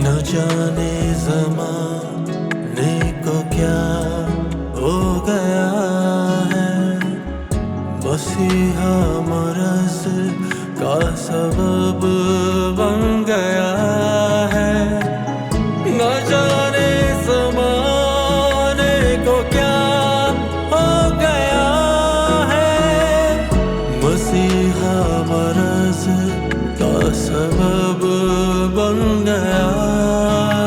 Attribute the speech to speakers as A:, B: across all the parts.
A: न जाने ज़माने को क्या हो गया है, मसीहा मरज़ का सबब बन गया है। न जाने ज़माने को क्या हो गया है, मसीहा मरज़ का सबब बन गया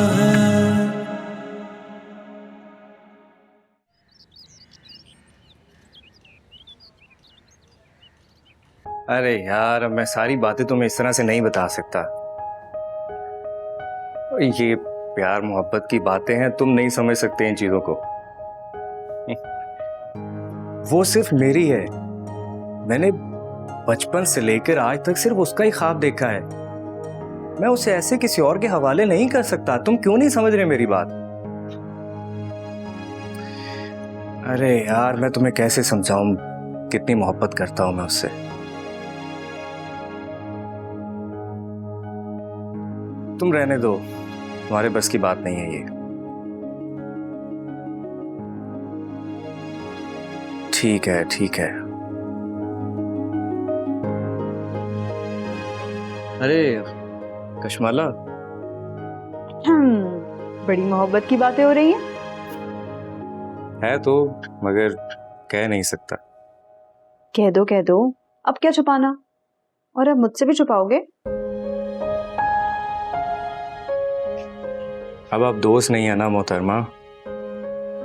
A: है।
B: अरे यार, अब मैं सारी बातें तुम्हें इस तरह से नहीं बता सकता। ये प्यार मोहब्बत की बातें हैं, तुम नहीं समझ सकते इन चीजों को। वो सिर्फ मेरी है। मैंने बचपन से लेकर आज तक सिर्फ उसका ही ख्वाब देखा है। मैं उसे ऐसे किसी और के हवाले नहीं कर सकता। तुम क्यों नहीं समझ रहे मेरी बात? अरे यार, मैं तुम्हें कैसे समझाऊं कितनी मोहब्बत करता हूं मैं उससे। तुम रहने दो, तुम्हारे बस की बात नहीं है ये। ठीक है ठीक है। अरे कशमाला,
C: बड़ी मोहब्बत की बातें हो रही हैं।
B: है तो, मगर कह नहीं सकता।
C: कह दो, अब क्या छुपाना, और अब मुझसे भी छुपाओगे?
B: अब आप दोस्त नहीं है ना मोहतरमा,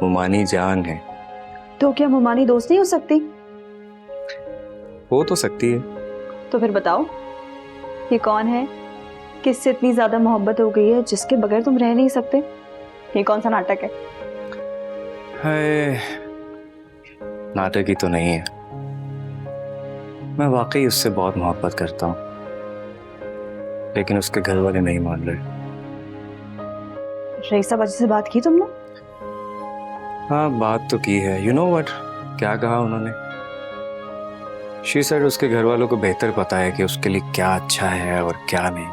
B: मुमानी जान है।
C: तो क्या मुमानी दोस्त नहीं हो सकती?
B: हो तो सकती है।
C: तो फिर बताओ, ये कौन है, किससे इतनी ज्यादा मोहब्बत हो गई है जिसके बगैर तुम रह नहीं सकते? ये कौन सा नाटक है?
B: नाटक ही तो नहीं है। मैं वाकई उससे बहुत मोहब्बत करता हूँ, लेकिन उसके घर वाले नहीं मान रहे।
C: रईसा बाजी से बात की तुमने?
B: हाँ, बात तो की है। यू नो व्हाट, क्या कहा उन्होंने? शी सेड उसके घर वालों को बेहतर पता है कि उसके लिए क्या अच्छा है और क्या नहीं।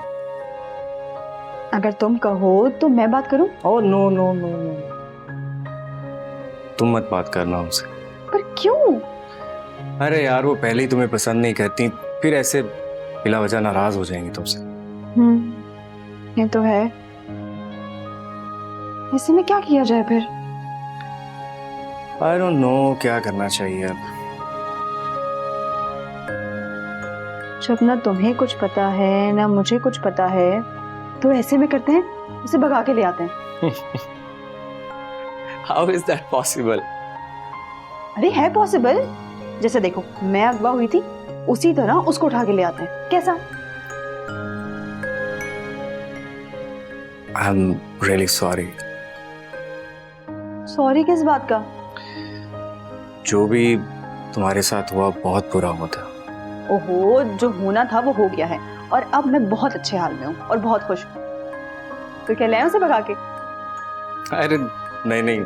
C: अगर तुम कहो तो मैं बात करूं?
B: Oh no no no no, तुम मत बात करना उनसे।
C: पर क्यों?
B: अरे यार, वो पहले ही तुम्हें पसंद नहीं करती, फिर ऐसे बिला वजह नाराज हो जाएंगी तुमसे।
C: ये तो है। ऐसे में क्या किया जाए फिर?
B: आई डोंट नो क्या करना चाहिए अब।
C: जब ना तुम्हें कुछ पता है ना मुझे कुछ पता है, तो ऐसे में करते हैं, उसे भगा के ले आते हैं।
B: How is that possible?
C: अरे है पॉसिबल। जैसे देखो, मैं अगवा हुई थी, उसी तरह उसको उठा के ले आते हैं। कैसा?
B: I am really sorry.
C: Sorry किस बात का?
B: जो भी तुम्हारे साथ हुआ बहुत बुरा हुआ था।
C: ओहो, जो होना था वो हो गया है, और अब मैं बहुत अच्छे हाल में हूँ और बहुत खुश हूँ। तो क्या ले आऊं उसे भगा के?
B: अरे नहीं नहीं,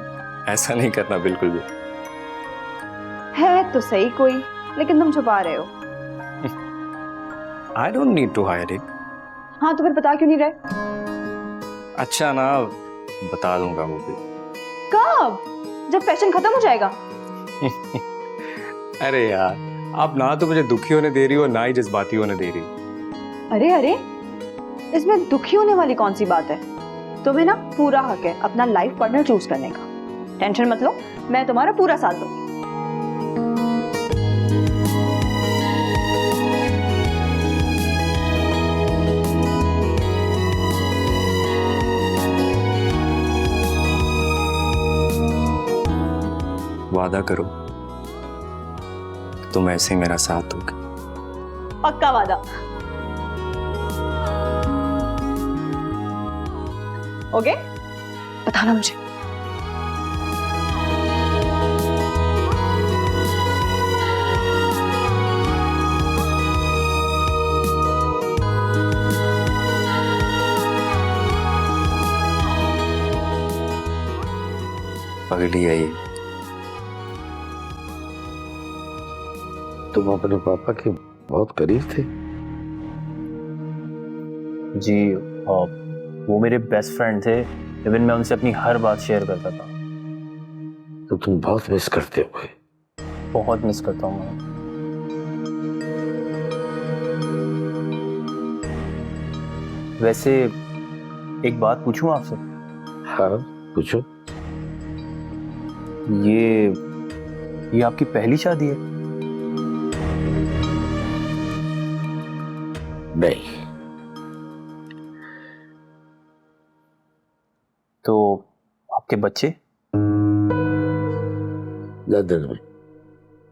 B: ऐसा नहीं करना बिल्कुल भी।
C: है तो सही कोई, लेकिन तुम छुपा रहे हो।
B: I don't need to hide it.
C: हाँ तो फिर बता क्यों नहीं रहे?
B: अच्छा ना, बता दूंगा वो भी।
C: कब? जब फैशन खत्म हो जाएगा?
B: अरे यार, आप ना तो मुझे दुखी होने दे रही हो, ना ही जज्बाती होने दे रही।
C: अरे अरे, इसमें दुखी होने वाली कौन सी बात है? तुम्हें ना पूरा हक है अपना लाइफ पार्टनर चूज करने का। टेंशन मत लो, मैं तुम्हारा पूरा साथ दूंगी।
B: वादा करो, तुम ऐसे ही मेरा साथ दोगे।
C: पक्का वादा। ओके, बताना मुझे।
B: पगली है ये।
D: तुम अपने पापा के बहुत करीब थे।
E: जी,
D: वो मेरे बेस्ट फ्रेंड थे, इवन मैं उनसे अपनी हर बात शेयर करता था।
E: तो तुम बहुत मिस करते होगे।
D: बहुत मिस करता हूँ मैं। वैसे एक बात पूछूं आपसे?
E: हाँ पूछो।
D: ये आपकी पहली शादी है?
E: नहीं।
D: तो आपके बच्चे?
E: लंदन में।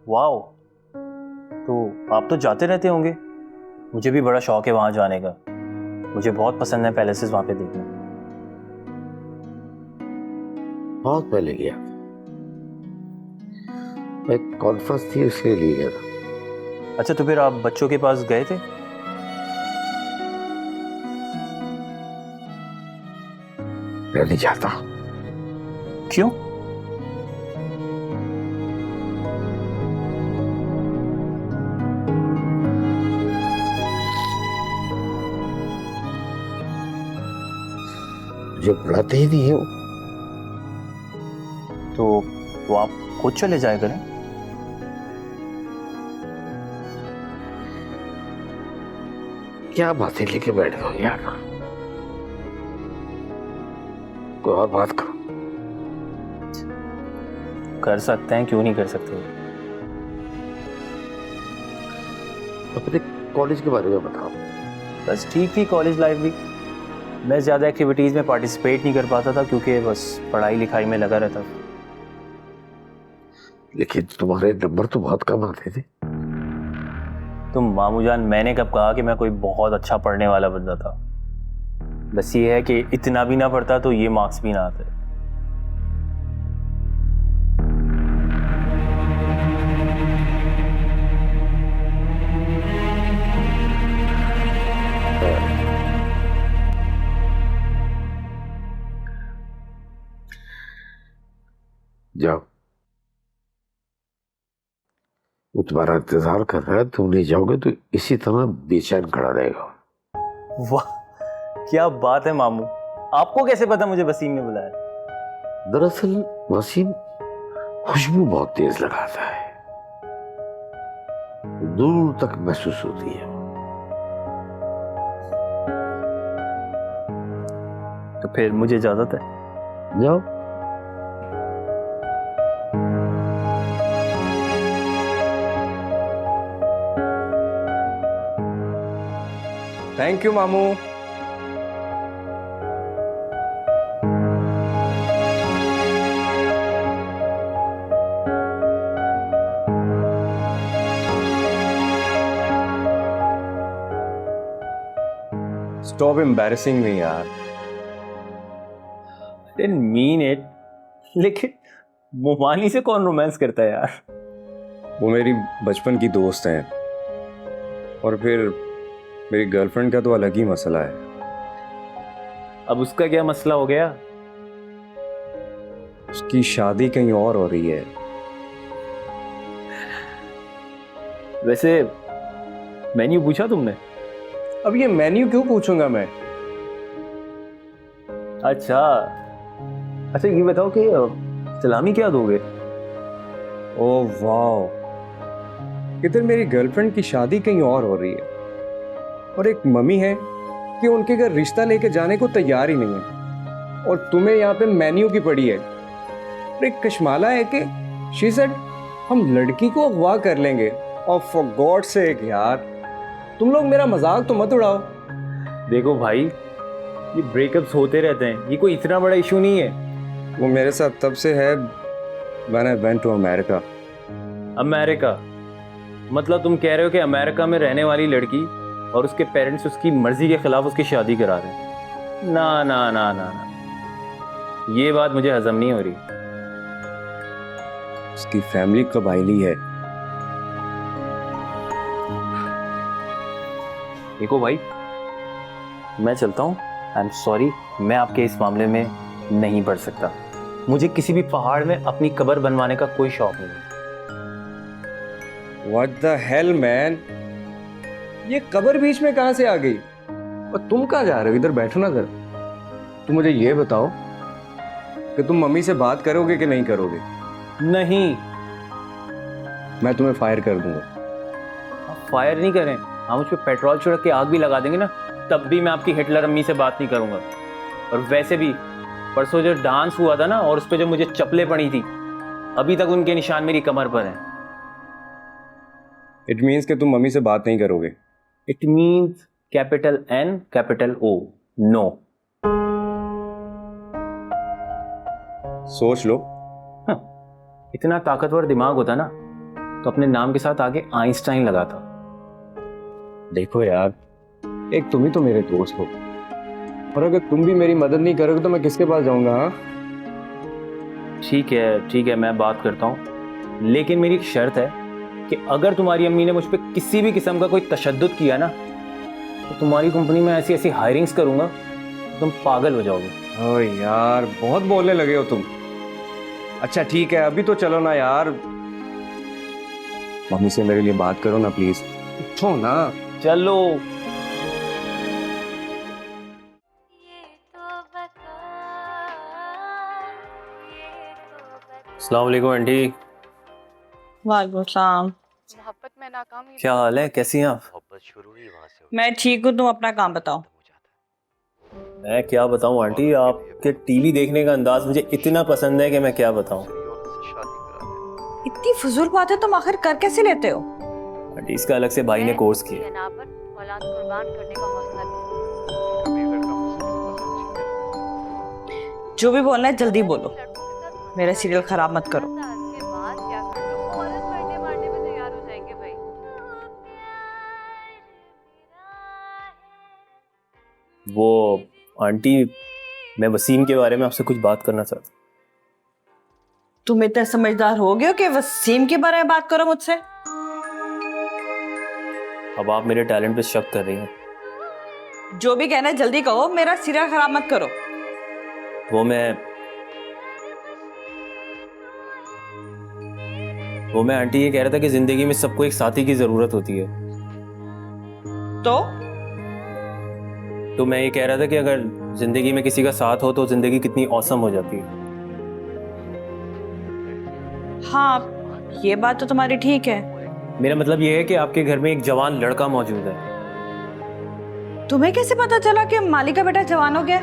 D: वाओ, तो आप तो जाते रहते होंगे। मुझे भी बड़ा शौक है वहां जाने का। मुझे बहुत पसंद है पैलेसेस वहां पे देखना।
E: बहुत पहले गया था, एक कॉन्फ्रेंस थी उसके लिए गया था।
D: अच्छा, तो फिर आप बच्चों के पास गए थे?
E: मैं नहीं चाहता।
D: क्यों?
E: मुझे पढ़ाते ही नहीं है वो।
D: तो आप खुद चले जाया करें।
E: क्या बातें लेके बैठ गए यार। कोई और बात करो।
D: कर सकते हैं, क्यों नहीं कर सकते।
E: अपने कॉलेज के बारे में बताओ।
D: बस ठीक थी कॉलेज लाइफ भी। मैं ज़्यादा एक्टिविटीज़ में पार्टिसिपेट नहीं कर पाता था क्योंकि बस पढ़ाई लिखाई में लगा रहता था।
E: लेकिन तुम्हारे नंबर तो बहुत कम आते थे।
D: तो मामू जान, मैंने कब कहा कि मैं कोई बहुत अच्छा पढ़ने वाला बंदा था। बस ये है कि इतना भी ना पढ़ता तो ये मार्क्स भी ना आते।
E: जाओ, वो तुम्हारा इंतजार कर रहा है। तुम नहीं जाओगे तो इसी तरह बेचैन खड़ा रहेगा।
D: वाह, क्या बात है मामू। आपको कैसे पता मुझे वसीम ने बुलाया?
E: दरअसल वसीम खुशबू बहुत तेज लगाता है, दूर तक महसूस होती है।
D: तो फिर मुझे इजाजत है।
E: जाओ।
B: थैंक यू मामू। स्टॉप एम्बैरेसिंग मी यार।
D: Didn't mean it, लेकिन मोमानी से कौन रोमांस करता है यार?
B: वो मेरी बचपन की दोस्त हैं, और फिर मेरी गर्लफ्रेंड का तो अलग ही मसला है।
D: अब उसका क्या मसला हो गया?
B: उसकी शादी कहीं और हो रही है।
D: वैसे मेन्यू पूछा तुमने?
B: अब ये मेन्यू क्यों पूछूंगा मैं?
D: अच्छा अच्छा, ये बताओ कि सलामी क्या दोगे?
B: ओह वाह, इधर मेरी गर्लफ्रेंड की शादी कहीं और हो रही है, और एक मम्मी है कि उनके घर रिश्ता लेके जाने को तैयार ही नहीं है, और तुम्हें यहाँ पे मेन्यू की पड़ी है। और एक कश्माला है कि शी सेड हम लड़की को अगवा कर लेंगे। और फॉर गॉड सेक यार, तुम लोग मेरा मजाक तो मत उड़ाओ।
D: देखो भाई, ये ब्रेकअप्स होते रहते हैं, ये कोई इतना बड़ा इशू नहीं है।
B: वो मेरे साथ तब से है when I went to America।
D: America? मतलब तुम कह रहे हो कि अमेरिका में रहने वाली लड़की और उसके पेरेंट्स उसकी मर्जी के खिलाफ उसकी शादी करा रहे हैं? ना ना ना ना ना, ये बात मुझे हजम नहीं हो रही।
B: उसकी फैमिली कबायली है।
D: देखो भाई, मैं चलता हूँ। आई एम सॉरी, मैं आपके इस मामले में नहीं बढ़ सकता। मुझे किसी भी पहाड़ में अपनी कब्र बनवाने का कोई शौक नहीं।
B: What the hell man? ये कब्र बीच में कहां से आ गई? और तुम कहां जा रहे हो? इधर बैठो ना जरा। तुम मुझे ये बताओ कि तुम मम्मी से बात करोगे कि नहीं करोगे?
D: नहीं,
B: मैं तुम्हें फायर कर दूंगा।
D: आप फायर नहीं करें, हम उस पर पेट्रोल छिड़क के आग भी लगा देंगे ना, तब भी मैं आपकी हिटलर अम्मी से बात नहीं करूंगा। और वैसे भी परसों जो डांस हुआ था ना, और उस पर जो मुझे चप्पलें पड़ी थी, अभी तक उनके निशान मेरी कमर पर हैं।
B: इट मीन्स कि तुम मम्मी से बात नहीं करोगे?
D: It means capital N capital O, no.
B: सोच लो।
D: इतना ताकतवर दिमाग होता ना तो अपने नाम के साथ आगे आइंस्टाइन लगाता।
B: देखो यार, एक तुम ही तो मेरे दोस्त हो, और अगर तुम भी मेरी मदद नहीं करोगे तो मैं किसके पास जाऊंगा? हाँ,
D: ठीक है, मैं बात करता हूँ, लेकिन मेरी एक शर्त है कि अगर तुम्हारी अम्मी ने मुझ पर किसी भी किस्म का कोई तशद्दुद किया ना, तो तुम्हारी कंपनी में ऐसी ऐसी हायरिंग्स करूंगा तुम पागल हो जाओगे।
B: ओ यार, बहुत बोलने लगे हो तुम। अच्छा ठीक है, अभी तो चलो ना यार, मम्मी से मेरे लिए बात करो ना प्लीज। उठो ना।
D: चलो। अस्सलाम वालेकुम आंटी।
F: वालेकुम सलाम।
G: मोहब्बत में नाकामी
D: क्या हाल है, कैसी हैं आप?
F: मैं ठीक हूँ, तुम अपना काम बताओ।
D: मैं क्या बताऊं आंटी, आपके टीवी देखने का अंदाज मुझे इतना पसंद है कि मैं क्या बताऊं।
F: इतनी फजूल बातें तुम आखिर कर कैसे लेते हो?
D: आंटी इसका अलग से भाई ने कोर्स किया।
G: औलाद कुर्बान करने का हौसला भी।
F: जो भी बोलना है जल्दी बोलो, मेरा सीरियल खराब मत करो।
G: के बाद क्या कर लो, औरत मरने मारने में तैयार हो जाएंगे भाई।
D: वो आंटी, मैं वसीम के बारे में आपसे कुछ बात करना चाहता हूँ।
F: तुम इतने समझदार हो गए हो कि वसीम के बारे में बात करो मुझसे?
D: अब आप मेरे टैलेंट पे शक कर रही हैं।
F: जो भी कहना है जल्दी कहो, मेरा सीरियल खराब मत करो।
D: वो मैं आंटी ये कह रहा था कि जिंदगी में सबको एक साथी की जरूरत होती है। तो मैं ये कह रहा था कि अगर जिंदगी में किसी का साथ हो तो जिंदगी कितनी औसम हो जाती है।
F: हाँ, ये बात तो तुम्हारी ठीक है।
D: मेरा मतलब ये है कि आपके घर में एक जवान लड़का मौजूद है।
F: तुम्हें कैसे पता चला कि माली का बेटा जवान हो गया?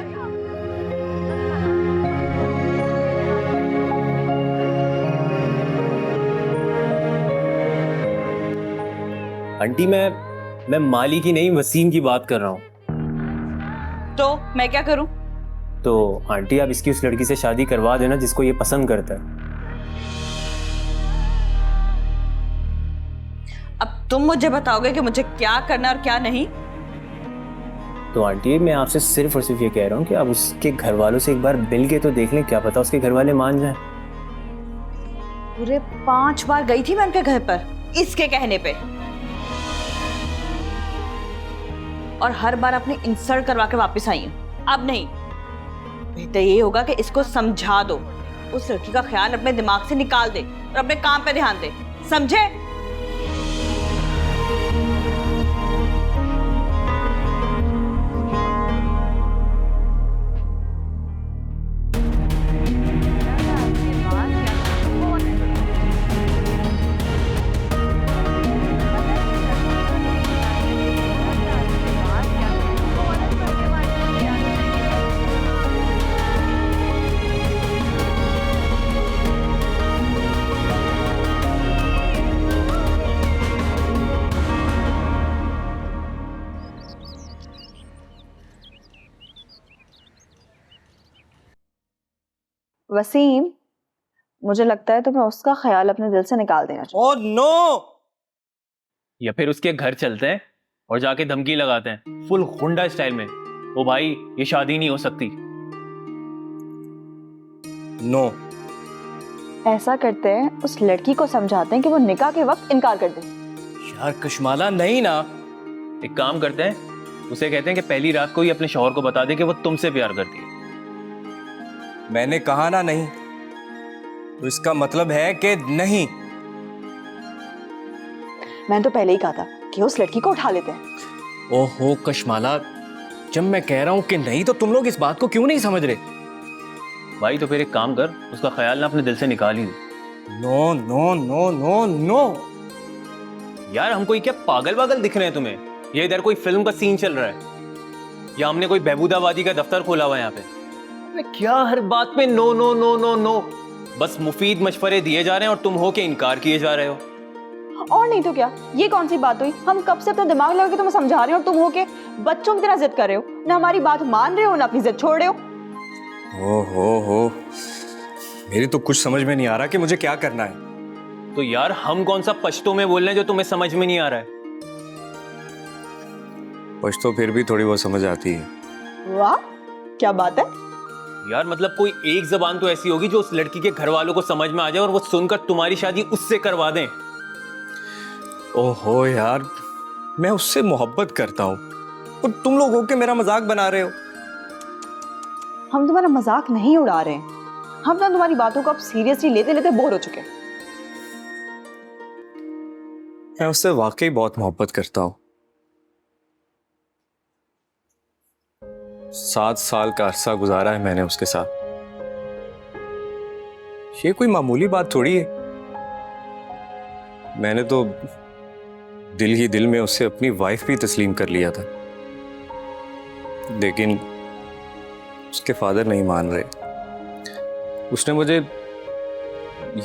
D: आंटी मैं माली की नहीं, वसीम की बात कर रहा हूँ।
F: तो मैं क्या करूं?
D: तो आंटी आप इसकी उस लड़की से शादी करवा देना जिसको ये पसंद करता है।
F: अब तुम मुझे बताओगे कि मुझे क्या करना और क्या नहीं?
D: तो आंटी मैं आपसे सिर्फ और सिर्फ ये कह रहा हूँ कि आप उसके घर वालों से एक बार मिल के तो देख लें, क्या पता उसके घर वाले मान जाएं।
F: पूरे 5 बार गई थी मैं उनके घर पर इसके कहने पे, और हर बार अपनी इंसल्ट करवा के वापस आई हूँ। अब नहीं, बेहतर ये होगा कि इसको समझा दो, उस लड़की का ख्याल अपने दिमाग से निकाल दे और अपने काम पे ध्यान दे, समझे?
C: वसीम, मुझे लगता है तुम्हें उसका ख्याल अपने दिल से निकाल देना चाहिए।
D: Oh no! या फिर उसके घर चलते हैं और जाके धमकी लगाते हैं फुल गुंडा स्टाइल में, ओ भाई ये शादी नहीं हो सकती।
B: नो।
C: ऐसा करते हैं, उस लड़की को समझाते हैं कि वो निकाह के वक्त इनकार कर दे।
D: यार कश्माला, नहीं ना। एक काम करते हैं, उसे कहते हैं कि पहली रात को ही अपने शौहर को बता दे कि वो तुमसे प्यार करती है।
B: मैंने कहा ना नहीं, तो इसका मतलब है कि नहीं।
C: मैंने तो पहले ही कहा था कि उस लड़की को उठा लेते हैं।
H: ओहो कश्माला,
B: जब मैं कह रहा हूं कि नहीं तो तुम लोग इस बात को क्यों नहीं समझ रहे?
D: भाई तो फिर एक काम कर, उसका ख्याल ना अपने दिल से निकाल ही दे।
B: No no no no no.
D: यार हम कोई क्या पागल वागल दिख रहे हैं तुम्हें? ये इधर कोई फिल्म का सीन चल रहा है या हमने कोई बहबूदाबादी का दफ्तर खोला हुआ है यहाँ पे? अबे क्या हर बात पे no no no no no? बस मुफीद मशवरे दिए जा रहे हैं और तुम हो के इनकार किए जा रहे हो।
C: और नहीं तो क्या, ये कौन सी बात हुई? हम कब से अपना दिमाग लगा के तुम्हें समझा रहे हो और तुम हो के बच्चों की तरह जिद कर रहे हो। ना हमारी बात मान रहे हो ना अपनी जिद छोड़ रहे हो।
B: हो मेरी तो कुछ समझ में नहीं आ रहा कि मुझे क्या करना है।
D: तो यार हम कौन सा पश्तो में बोल रहे हैं जो तुम्हें समझ में नहीं आ रहा है?
B: पश्तो फिर भी थोड़ी बहुत समझ आती है।
C: वाह क्या बात है।
D: यार मतलब कोई एक जबान तो ऐसी होगी जो उस लड़की के घर वालों को समझ में आ जाए और वो सुनकर तुम्हारी शादी उससे करवा दें।
B: ओहो यार, मैं उससे मोहब्बत करता हूँ और तुम लोग होके मेरा मजाक बना रहे हो।
C: हम तुम्हारा मजाक नहीं उड़ा रहे हैं, हम तो तुम्हारी बातों को अब सीरियसली लेते लेते बोर हो चुके हैं।
B: मैं उससे वाकई बहुत मोहब्बत करता हूँ। 7 साल का अरसा गुजारा है मैंने उसके साथ। ये कोई मामूली बात थोड़ी है। मैंने तो दिल ही दिल में उससे अपनी वाइफ भी तस्लीम कर लिया था, लेकिन उसके फादर नहीं मान रहे। उसने मुझे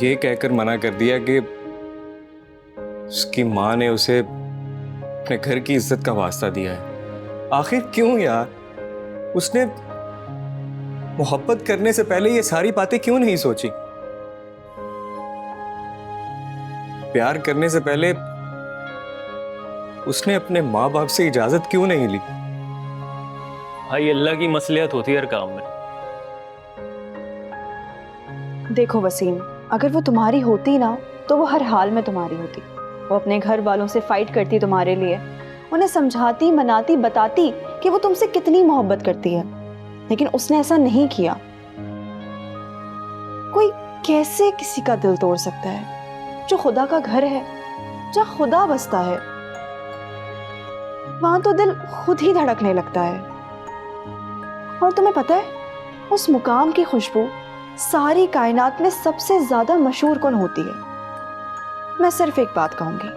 B: ये कहकर मना कर दिया कि उसकी माँ ने उसे अपने घर की इज्जत का वास्ता दिया है। आखिर क्यों यार? उसने मोहब्बत करने से पहले ये सारी बातें क्यों नहीं सोची? प्यार करने से पहले उसने अपने माँ बाप से इजाजत क्यों नहीं ली?
D: भाई अल्लाह की मसलियत होती है हर काम में।
C: देखो वसीम, अगर वो तुम्हारी होती ना तो वो हर हाल में तुम्हारी होती। वो अपने घर वालों से फाइट करती तुम्हारे लिए, उन्हें समझाती मनाती बताती कि वो तुमसे कितनी मोहब्बत करती है, लेकिन उसने ऐसा नहीं किया। कोई कैसे किसी का दिल तोड़ सकता है? जो खुदा का घर है, जहाँ खुदा बसता है, वहां तो दिल खुद ही धड़कने लगता है। और तुम्हें पता है उस मुकाम की खुशबू सारी कायनात में सबसे ज्यादा मशहूर कौन होती है? मैं सिर्फ एक बात कहूंगी,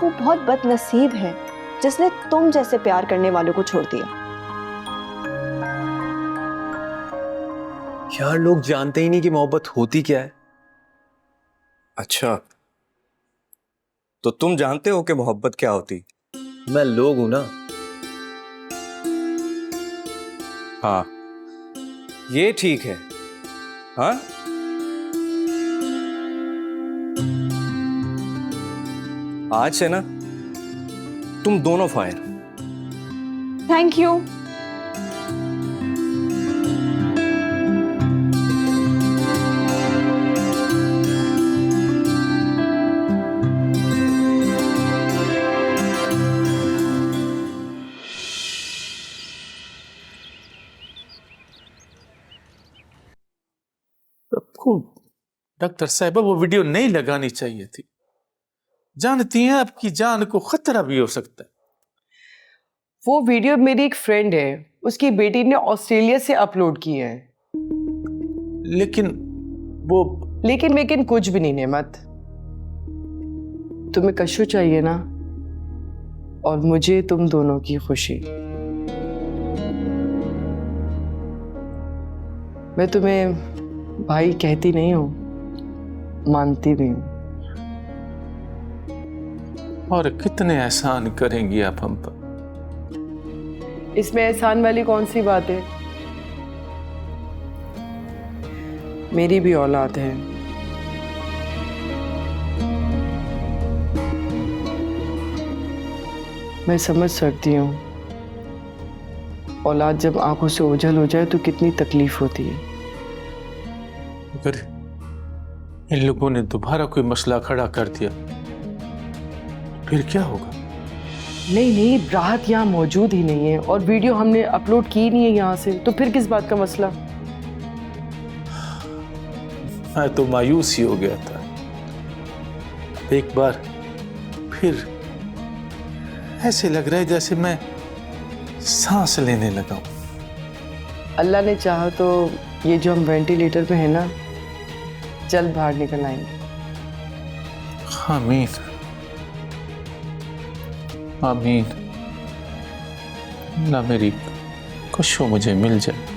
C: वो बहुत बदनसीब है जिसने तुम जैसे प्यार करने वालों को छोड़ दिया।
D: यार लोग जानते ही नहीं कि मोहब्बत होती क्या है।
B: अच्छा, तो तुम जानते हो कि मोहब्बत क्या होती?
D: मैं लोग हूं ना।
B: हाँ, ये ठीक है। हाँ, आज से ना तुम दोनों फायर।
C: Thank you.
H: आपको डॉक्टर साहिबा वो वीडियो नहीं लगानी चाहिए थी। जानती हैं आपकी जान को खतरा भी हो सकता है।
I: वो वीडियो मेरी एक फ्रेंड है, उसकी बेटी ने ऑस्ट्रेलिया से अपलोड की है। लेकिन कुछ भी नहीं नेमत। तुम्हें कशु चाहिए ना, और मुझे तुम दोनों की खुशी। मैं तुम्हें भाई कहती नहीं हूं, मानती भी हूं।
H: और कितने एहसान करेंगी आप हम पर?
I: इसमें एहसान वाली कौन सी बात है? मेरी भी औलाद है। मैं समझ सकती हूँ औलाद जब आंखों से ओझल हो जाए तो कितनी तकलीफ होती है।
H: अगर इन लोगों ने दोबारा कोई मसला खड़ा कर दिया फिर क्या होगा?
I: नहीं, राहत यहाँ मौजूद ही नहीं है और वीडियो हमने अपलोड की नहीं है यहाँ से, तो फिर किस बात का मसला?
H: मैं तो मायूस ही हो गया था। एक बार फिर ऐसे लग रहा है जैसे मैं सांस लेने लगा हूं।
I: अल्लाह ने चाहा तो ये जो हम वेंटिलेटर पे है ना, जल्द बाहर निकल आएंगे।
H: आमीन आमीन। ना मेरी खुशो मुझे मिल जाए।